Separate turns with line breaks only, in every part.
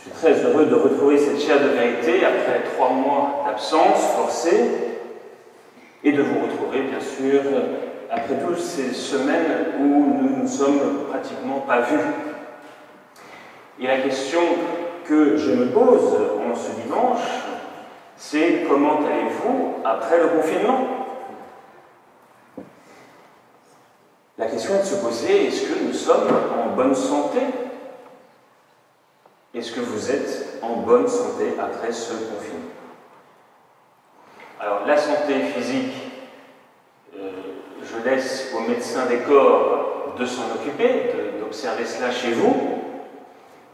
Je suis très heureux de retrouver cette chaire de vérité après 3 mois d'absence forcée et de vous retrouver, bien sûr, après toutes ces semaines où nous ne nous sommes pratiquement pas vus. Et la question que je me pose en ce dimanche, c'est comment allez-vous après le confinement? La question est de se poser, est-ce que nous sommes en bonne santé? Est-ce que vous êtes en bonne santé après ce confinement? Alors, la santé physique, je laisse aux médecins des corps de s'en occuper, d'observer cela chez vous.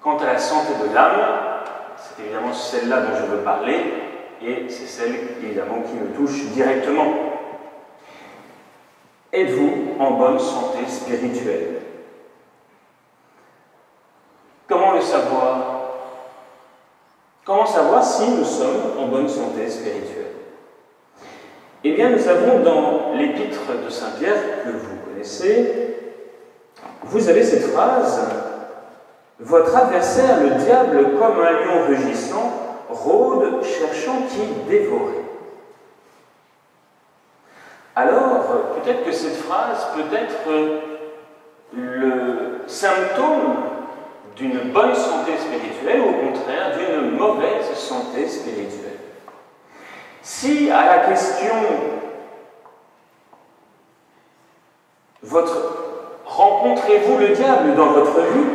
Quant à la santé de l'âme, c'est évidemment celle-là dont je veux parler, et c'est celle, évidemment, qui me touche directement. Êtes-vous en bonne santé spirituelle? Comment le savoir? Comment savoir si nous sommes en bonne santé spirituelle? Eh bien, nous avons dans l'épître de Saint Pierre, que vous connaissez, vous avez cette phrase: « Votre adversaire, le diable, comme un lion rugissant, rôde, cherchant qui dévorer. » Alors, peut-être que cette phrase peut être le symptôme d'une bonne santé spirituelle ou au contraire d'une mauvaise santé spirituelle. Si à la question rencontrez-vous le diable dans votre vie?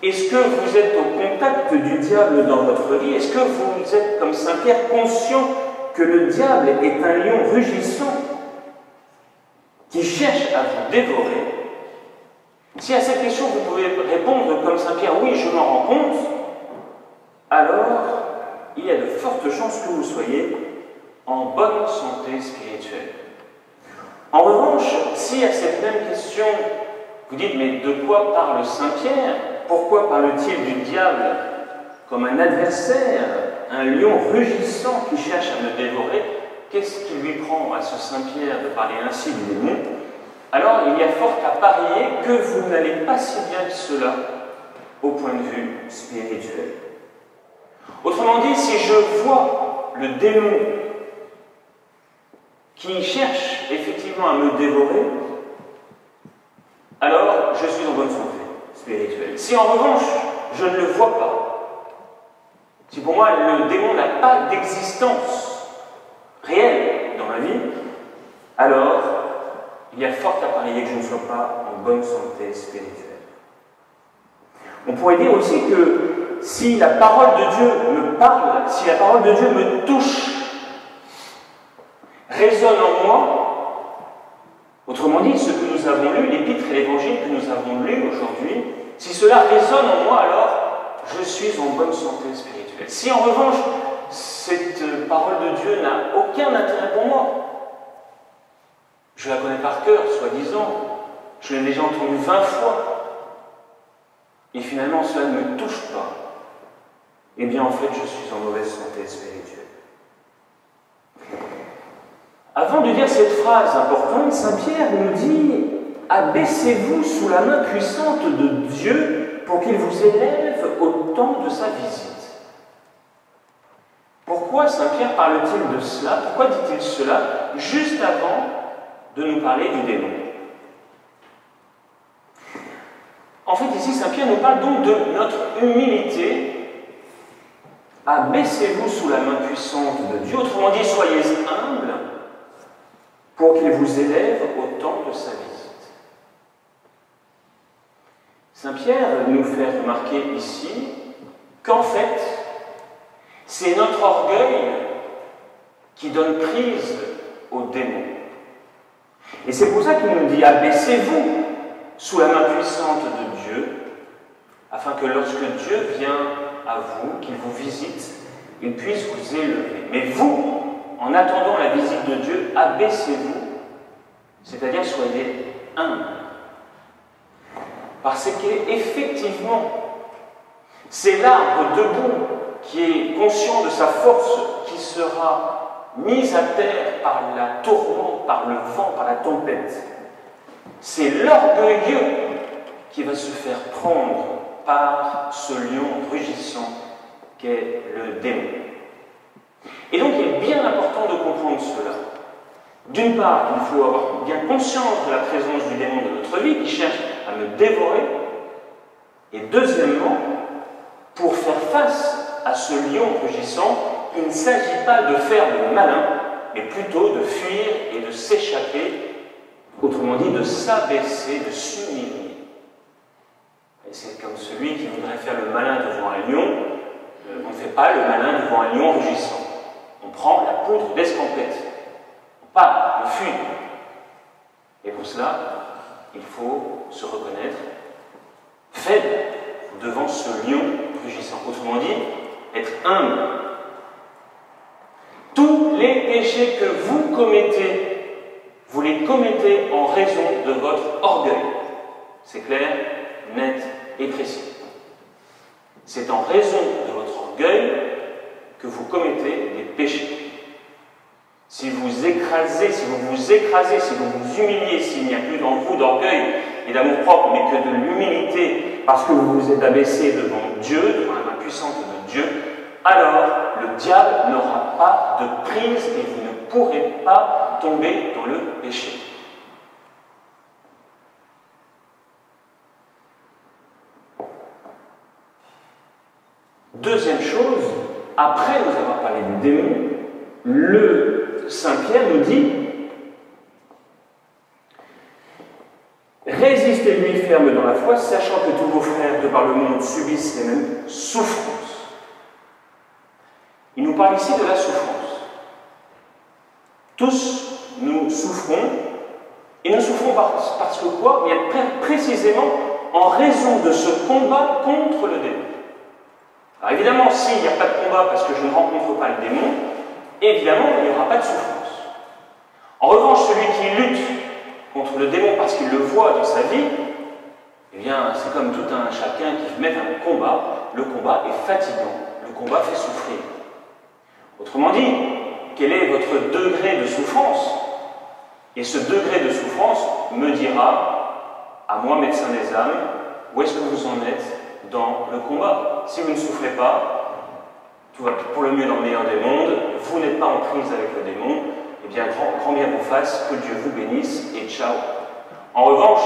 Est-ce que vous êtes au contact du diable dans votre vie? Est-ce que vous êtes, comme Saint Pierre, conscient que le diable est un lion rugissant qui cherche à vous dévorer? Si à cette question vous pouvez répondre comme Saint Pierre, oui, je m'en rends compte, alors il y a de fortes chances que vous soyez en bonne santé spirituelle. En revanche, si à cette même question vous dites, mais de quoi parle Saint Pierre? Pourquoi parle-t-il du diable comme un adversaire, un lion rugissant qui cherche à me dévorer? Qu'est-ce qui lui prend à ce Saint Pierre de parler ainsi du démon? Alors il y a fort à parier que vous n'allez pas si bien que cela au point de vue spirituel. Autrement dit, si je vois le démon qui cherche effectivement à me dévorer, alors je suis en bonne santé spirituelle. Si en revanche je ne le vois pas, si pour moi le démon n'a pas d'existence réelle dans ma vie, alors il y a fort à parier que je ne sois pas en bonne santé spirituelle. On pourrait dire aussi que si la parole de Dieu me parle, si la parole de Dieu me touche, résonne en moi, autrement dit, ce que nous avons lu, l'épître et l'évangile que nous avons lu aujourd'hui, si cela résonne en moi, alors je suis en bonne santé spirituelle. Si en revanche, cette parole de Dieu n'a aucun intérêt pour moi, je la connais par cœur, soi-disant, je l'ai déjà entendue 20 fois, et finalement cela ne me touche pas, eh bien en fait je suis en mauvaise santé spirituelle. Avant de dire cette phrase importante, Saint Pierre nous dit « Abaissez-vous sous la main puissante de Dieu pour qu'il vous élève au temps de sa visite. » Pourquoi Saint Pierre parle-t-il de cela? Pourquoi dit-il cela juste avant de nous parler du démon? En fait, ici, Saint Pierre nous parle donc de notre humilité. Abaissez-vous sous la main puissante de Dieu, autrement dit, soyez humbles, pour qu'il vous élève au temps de sa visite. Saint Pierre nous fait remarquer ici qu'en fait, c'est notre orgueil qui donne prise au démon. Et c'est pour ça qu'il nous dit « Abaissez-vous sous la main puissante de Dieu, afin que lorsque Dieu vient à vous, qu'il vous visite, il puisse vous élever. Mais vous, en attendant la visite de Dieu, abaissez-vous, c'est-à-dire soyez humbles. » Parce qu'effectivement, c'est l'arbre debout qui est conscient de sa force, qui sera mis à terre par la tourmente, par le vent, par la tempête. C'est l'orgueilleux qui va se faire prendre par ce lion rugissant qu'est le démon. Et donc il est bien important de comprendre cela. D'une part, il faut avoir bien conscience de la présence du démon dans notre vie qui cherche à me dévorer. Et deuxièmement, pour faire face à ce lion rugissant, il ne s'agit pas de faire le malin, mais plutôt de fuir et de s'échapper, autrement dit de s'abaisser, de s'humilier. Et c'est comme celui qui voudrait faire le malin devant un lion. On ne fait pas le malin devant un lion rugissant. On prend la poudre d'escampette. On part, on fuit. Et pour cela, il faut se reconnaître faible devant ce lion rugissant. Autrement dit, être humble. Tous les péchés que vous commettez, vous les commettez en raison de votre orgueil. C'est clair, net et précis. C'est en raison de votre orgueil que vous commettez des péchés. Si vous écrasez, si vous vous écrasez, si vous vous humiliez, s'il n'y a plus en vous d'orgueil et d'amour-propre, mais que de l'humilité, parce que vous vous êtes abaissé devant Dieu, devant la main puissante de Dieu, alors le diable n'aura pas de prise et vous ne pourrez pas tomber dans le péché. Deuxième chose, après nous avoir parlé du démon, le Saint-Pierre nous dit « Résistez-lui ferme dans la foi, sachant que tous vos frères de par le monde subissent les mêmes souffrances. » Il nous parle ici de la souffrance. Tous nous souffrons, et nous souffrons parce que quoi? Bien précisément en raison de ce combat contre le démon. Alors évidemment, s'il n'y a pas de combat parce que je ne rencontre pas le démon, évidemment, il n'y aura pas de souffrance. En revanche, celui qui lutte contre le démon parce qu'il le voit dans sa vie, eh bien, c'est comme tout un chacun qui met un combat. Le combat est fatigant, le combat fait souffrir. Autrement dit, quel est votre degré de souffrance? Et ce degré de souffrance me dira, à moi, médecin des âmes, où est-ce que vous en êtes dans le combat. Si vous ne souffrez pas, tout va pour le mieux dans le meilleur des mondes, vous n'êtes pas en prise avec le démon, eh bien, grand bien vous fasse, que Dieu vous bénisse, et ciao. En revanche,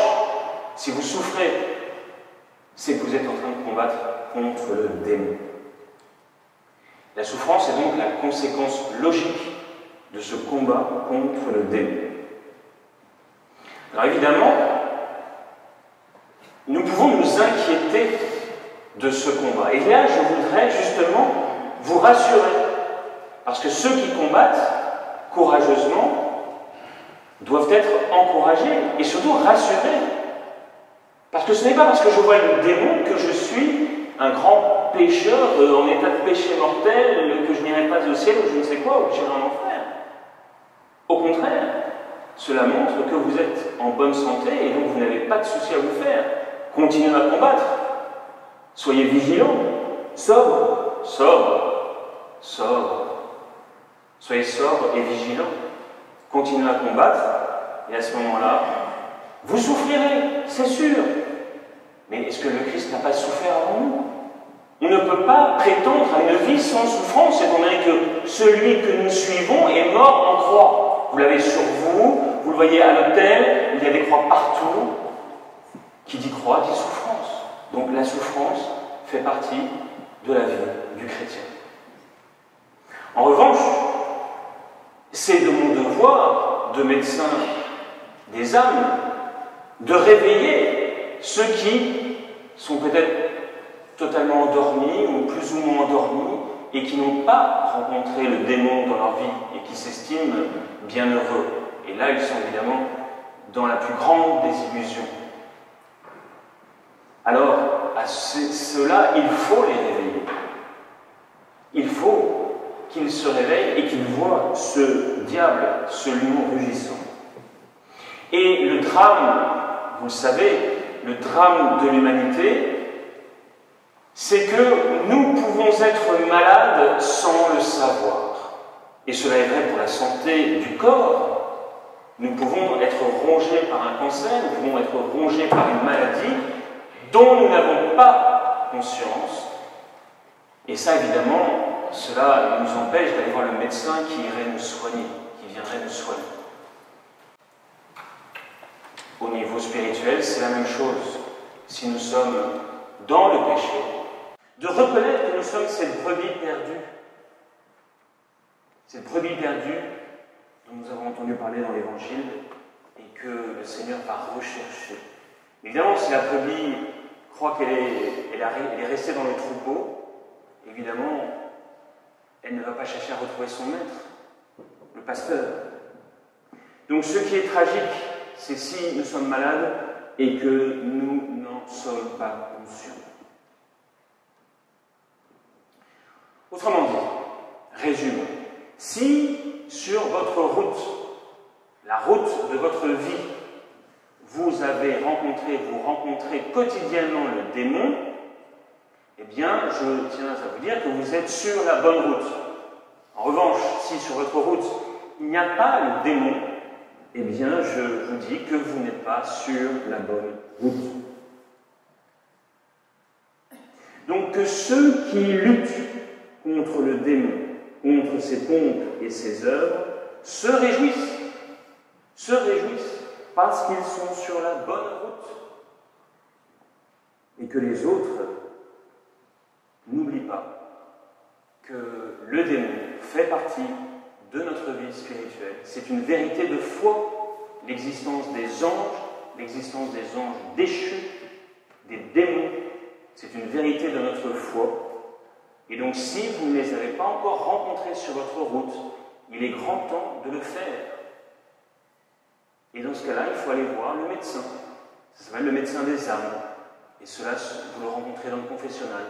si vous souffrez, c'est que vous êtes en train de combattre contre le démon. La souffrance est donc la conséquence logique de ce combat contre le démon. Alors évidemment, nous pouvons nous inquiéter de ce combat. Et là, je voudrais justement vous rassurer. Parce que ceux qui combattent courageusement doivent être encouragés et surtout rassurés. Parce que ce n'est pas parce que je vois le démon que je suis un grand pécheur en état de péché mortel, que je n'irai pas au ciel ou je ne sais quoi, ou que j'irai en enfer. Au contraire, cela montre que vous êtes en bonne santé et donc vous n'avez pas de souci à vous faire. Continuez à combattre. Soyez vigilants, sobres, soyez sobres et vigilants. Continuez à combattre, et à ce moment-là, vous souffrirez, c'est sûr. Mais est-ce que le Christ n'a pas souffert avant nous? On ne peut pas prétendre à une vie sans souffrance, étant donné que celui que nous suivons est mort en croix. Vous l'avez sur vous, vous le voyez à l'autel, il y a des croix partout. Qui dit croix dit souffrance. Donc la souffrance fait partie de la vie du chrétien. En revanche, c'est de mon devoir de médecin des âmes de réveiller ceux qui sont peut-être totalement endormis ou plus ou moins endormis et qui n'ont pas rencontré le démon dans leur vie et qui s'estiment bien heureux. Et là, ils sont évidemment dans la plus grande des illusions. Alors, à ceux-là, il faut les réveiller. Il faut qu'ils se réveillent et qu'ils voient ce diable, ce lion rugissant. Et le drame, vous le savez, le drame de l'humanité, c'est que nous pouvons être malades sans le savoir. Et cela est vrai pour la santé du corps. Nous pouvons être rongés par un cancer, nous pouvons être rongés par une maladie dont nous n'avons pas conscience. Et ça, évidemment, cela nous empêche d'aller voir le médecin qui irait nous soigner, qui viendrait nous soigner. Au niveau spirituel, c'est la même chose. Si nous sommes dans le péché, de reconnaître que nous sommes cette brebis perdue. Cette brebis perdue dont nous avons entendu parler dans l'Évangile et que le Seigneur va rechercher. Évidemment, si la brebis croit qu'elle est restée dans le troupeau, évidemment, elle ne va pas chercher à retrouver son maître, le pasteur. Donc ce qui est tragique, c'est si nous sommes malades et que nous n'en sommes pas conscients. Autrement dit, résumons. Si sur votre route, la route de votre vie, vous rencontrez quotidiennement le démon, eh bien, je tiens à vous dire que vous êtes sur la bonne route. En revanche, si sur votre route, il n'y a pas le démon, eh bien, je vous dis que vous n'êtes pas sur la bonne route. Donc, que ceux qui luttent contre le démon, contre ses pompes et ses œuvres, se réjouissent parce qu'ils sont sur la bonne route. Et que les autres n'oublient pas que le démon fait partie de notre vie spirituelle. C'est une vérité de foi, l'existence des anges déchus, des démons, c'est une vérité de notre foi. Et donc, si vous ne les avez pas encore rencontrés sur votre route, il est grand temps de le faire. Et dans ce cas-là, il faut aller voir le médecin. Ça s'appelle le médecin des âmes. Et cela, vous le rencontrez dans le confessionnal.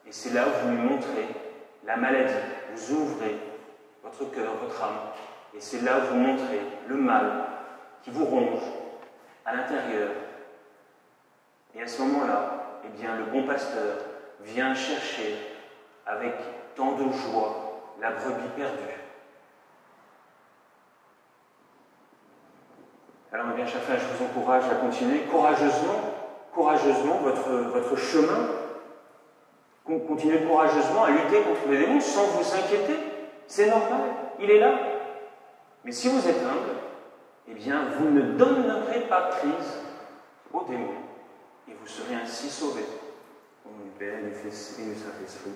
Et c'est là où vous lui montrez la maladie. Vous ouvrez votre cœur, votre âme. Et c'est là où vous montrez le mal qui vous ronge à l'intérieur. Et à ce moment-là, eh bien, le bon pasteur vient chercher avec tant de joie la brebis perdue. Alors, eh bien, chacun, je vous encourage à continuer courageusement votre chemin. Continuez courageusement à lutter contre les démons sans vous inquiéter. C'est normal, il est là. Mais si vous êtes humble, eh bien, vous ne donnerez pas prise aux démons et vous serez ainsi sauvés. Au nom du Père, et du Fils et du Saint-Esprit.